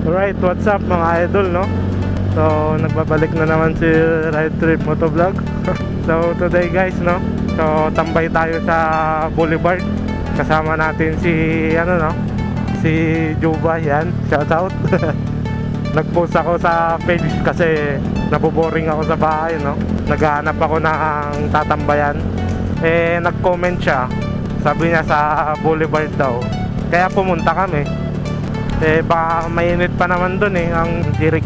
Alright, what's up mga idol, no? So, nagbabalik na naman si Ride Trip Motovlog. So, today guys, no? So, tambay tayo sa Boulevard. Kasama natin si, no? Si Juba, yan. Shout out. Nag-post ako sa page kasi naboboring ako sa bahay, no? Naghahanap ako ng tatambayan. Eh, nag-comment siya. Sabi niya sa Boulevard daw. Kaya pumunta kami. Eh, baka mainit pa naman dun eh, ang dirig.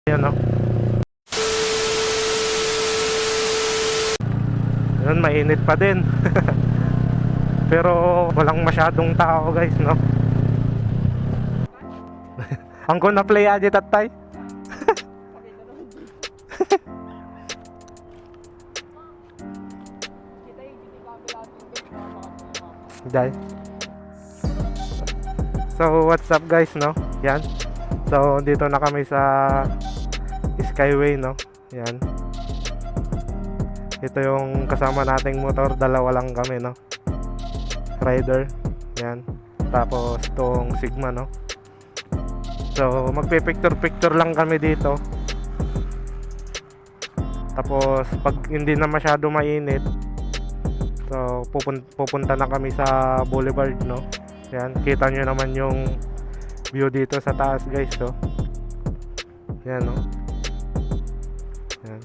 Yan, no? Yun, mainit pa din. Pero walang masyadong tao guys, no? Ang ko na play aja tatay. Dai. So what's up guys, no? Yan. So dito na kami sa Skyway, no? Yan. Ito yung kasama nating motor, dalawa lang kami, no? Rider. Yan. Tapos itong Sigma, no? So magpe-picture lang kami dito. Tapos pag hindi na masyado mainit, so pupunta na kami sa Boulevard, no? Yan, kita nyo naman yung view dito sa taas guys, so. Yan, no? Yan.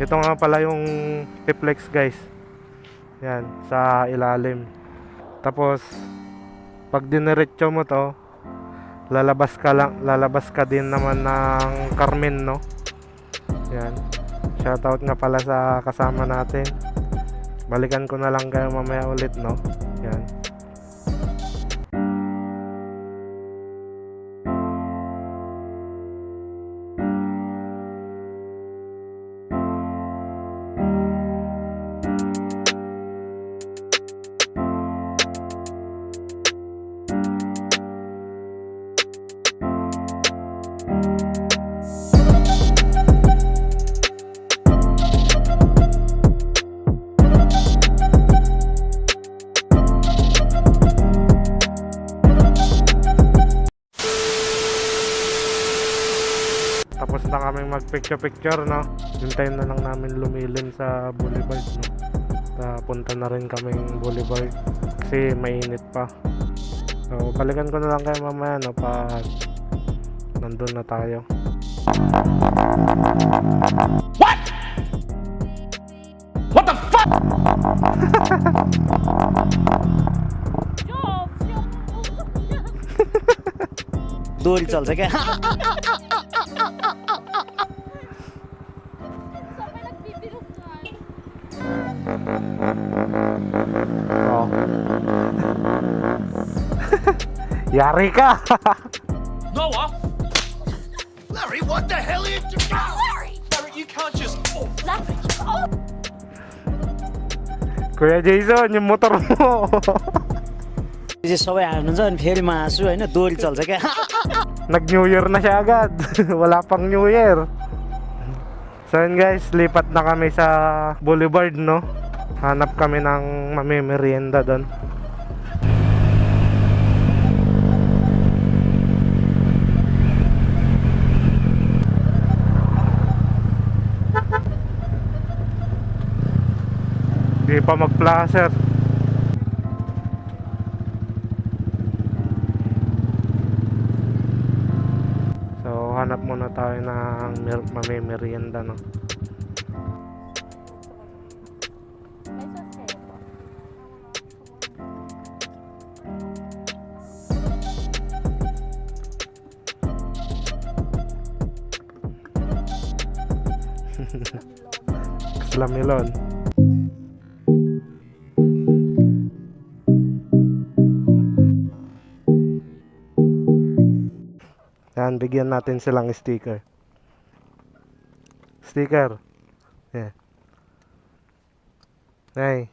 Ito nga pala yung reflex guys. Yan, sa ilalim. Tapos pag diniretso mo to, lalabas ka din naman ng Carmen, no? Yan. Shoutout nga pala sa kasama natin. Balikan ko na lang kayo mamaya ulit, no? Yan. Tapos na kami mag-picture, no? Hintayin na lang namin lumilin sa Boulevard, no? Punta na rin kaming Boulevard kasi mainit pa. So, balikan ko na lang kayo mamaya, no? Pag nandun na tayo. What? What the fuck? दोरी चल्छ क्या Oh. Yari ka. Noah? Larry, what the hell are you doing? Larry! Larry, you can't just... Oh, Larry! Oh. Kuya Jason, yung motor mo. चाहिँ सबै हाल्नुहुन्छ अनि फेरि म हाँस्छु होइन दोरी चल्छ क्या Nag-New Year na siya agad. Wala pang New Year. So yun guys, lipat na kami sa Boulevard, no? Hanap kami ng mamimerienda doon. Di pa mag-placer. So hanap muna tayo ng mamimerienda, no? Slamilon. Yan, bigyan natin silang sticker. Sticker. Yeah. Hey.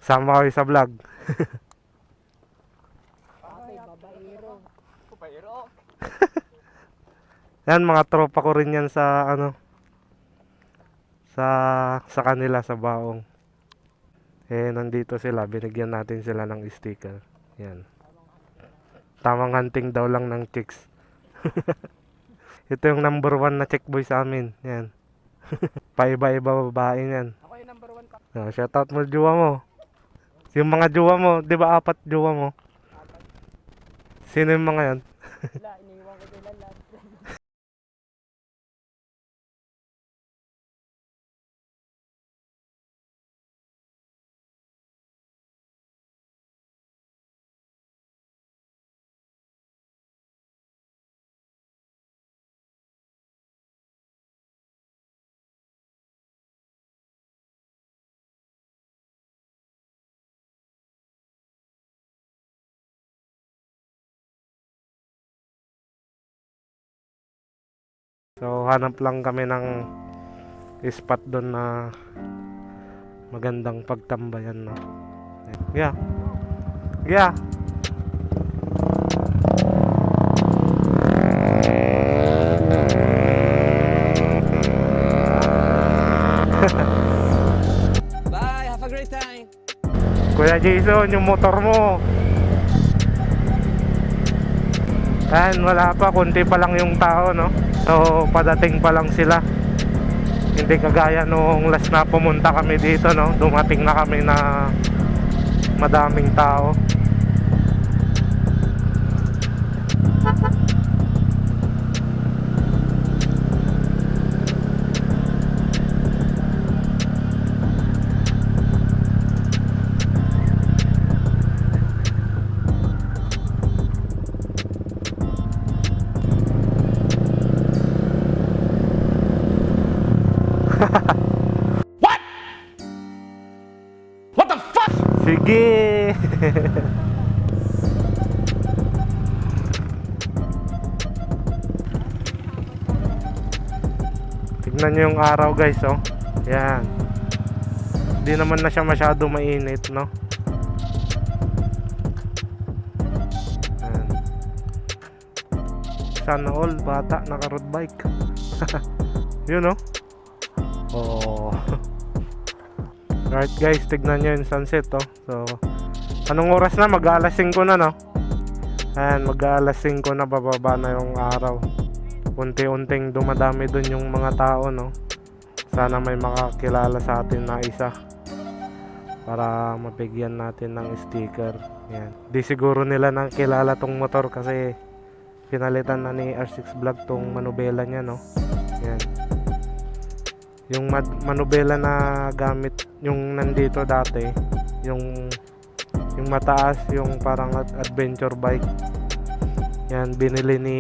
Sama kayo sa vlog. Yan, mga tropa ko rin yan sa ano, sa kanila sa Baong. Eh nandito sila, binigyan natin sila ng sticker. Yan. Tamang hunting daw lang ng chicks. Ito yung number 1 na chick boy sa amin. Yan. Paiba-iba babae yan. Ako yung number 1 pa. Shoutout mo jowa mo. Yung mga jowa mo, 'di ba 4 jowa mo? Sino yung mga yan? Wala, iniwan ko sila lahat. So hanap lang kami ng spot doon na magandang pagtambayan, no. Yeah. Yeah. Bye, have a great time. Kuya Jason, yung motor mo. Yan, wala pa, konti pa lang yung tao, no. So padating pa lang sila. Hindi kagaya nung last na pumunta kami dito, no. Dumating na kami na madaming tao. What the fuck? Sige. Tignan nyo yung araw guys, oh. Yan. Hindi naman na siya masyado mainit, no. Yan. Sana all bata naka-road bike. Yun, no. Oh. Right guys, tignan nyo yung sunset, oh. So anong oras na? Mag-aalas 5 na, no. Ayan, mag-aalas 5 na, bababa na yung araw. Unti-unting dumadami dun yung mga tao, no. Sana may makakilala sa atin na isa para mabigyan natin ng sticker. Yan. Di siguro nila nakilala tong motor kasi pinalitan na ni R6 Vlog tong manubela niya, no. Yan. Yung manubela na gamit yung nandito dati, yung mataas, yung parang adventure bike. Yan, binili ni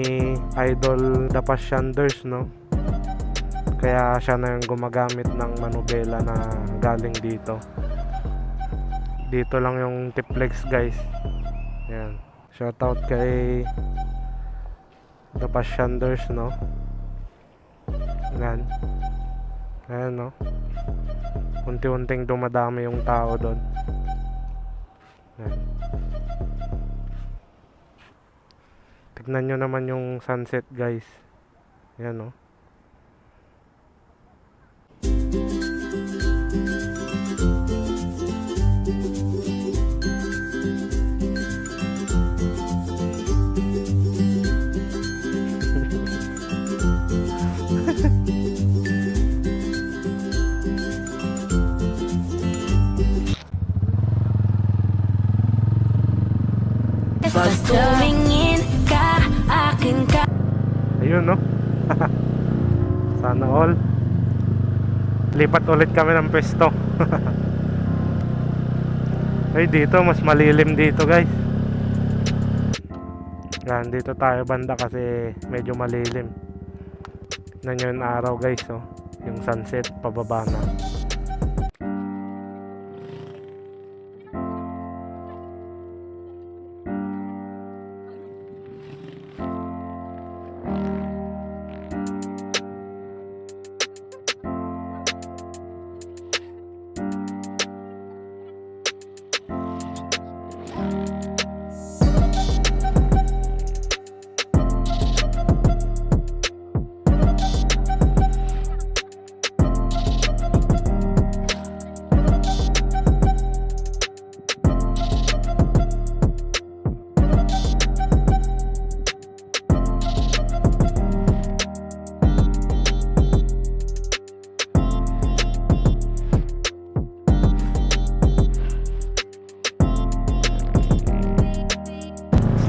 Idol The Passyanders, no? Kaya siya na yung gumagamit ng manubela na galing dito. Dito lang yung Tiplex, guys. Yan. Shoutout kay The Passyanders, no? Yan. Ayan, no? Unti-unting dumadami yung tao doon. Yan. Tignan nyo naman yung sunset, guys. Yan, no? Pag tumingin ka, akin ka. Ayun, no? Sana all. Lipat ulit kami ng pwesto. Ay, dito mas malilim dito, guys. Yan, dito tayo banda kasi medyo malilim. Tignan nyo yung araw, guys, oh. Yung sunset pababa na.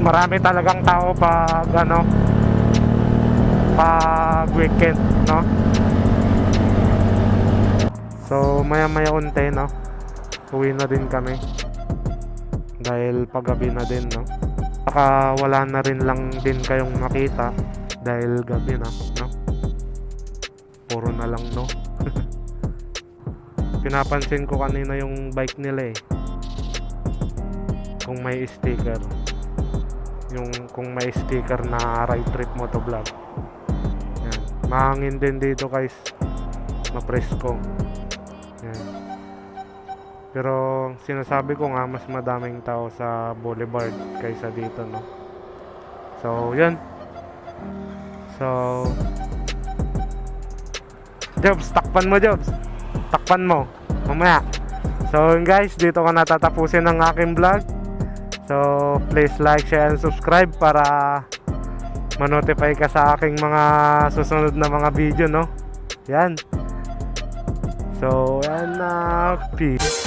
Marami talagang tao pag ano, pag weekend, no? So maya unti, no? Uwi na din kami dahil paggabi na din, no? Baka wala na rin lang din kayong makita dahil gabi na, no? Puro na lang, no? Pinapansin ko kanina yung bike nila, eh, kung may sticker, kung may sticker na Ride Trip Motovlog. Yan. Mahangin din dito, guys. Mapresko. Yan. Pero sinasabi ko nga mas madaming tao sa Boulevard kaysa dito, no? So, yan. So, Jobs, takpan mo, Jobs. Takpan mo. Mamaya. So, yun, guys, dito ko natatapusin ang aking vlog. So, please like, share, and subscribe para ma-notify ka sa aking mga susunod na mga video, no? Yan. So, yan na. Peace.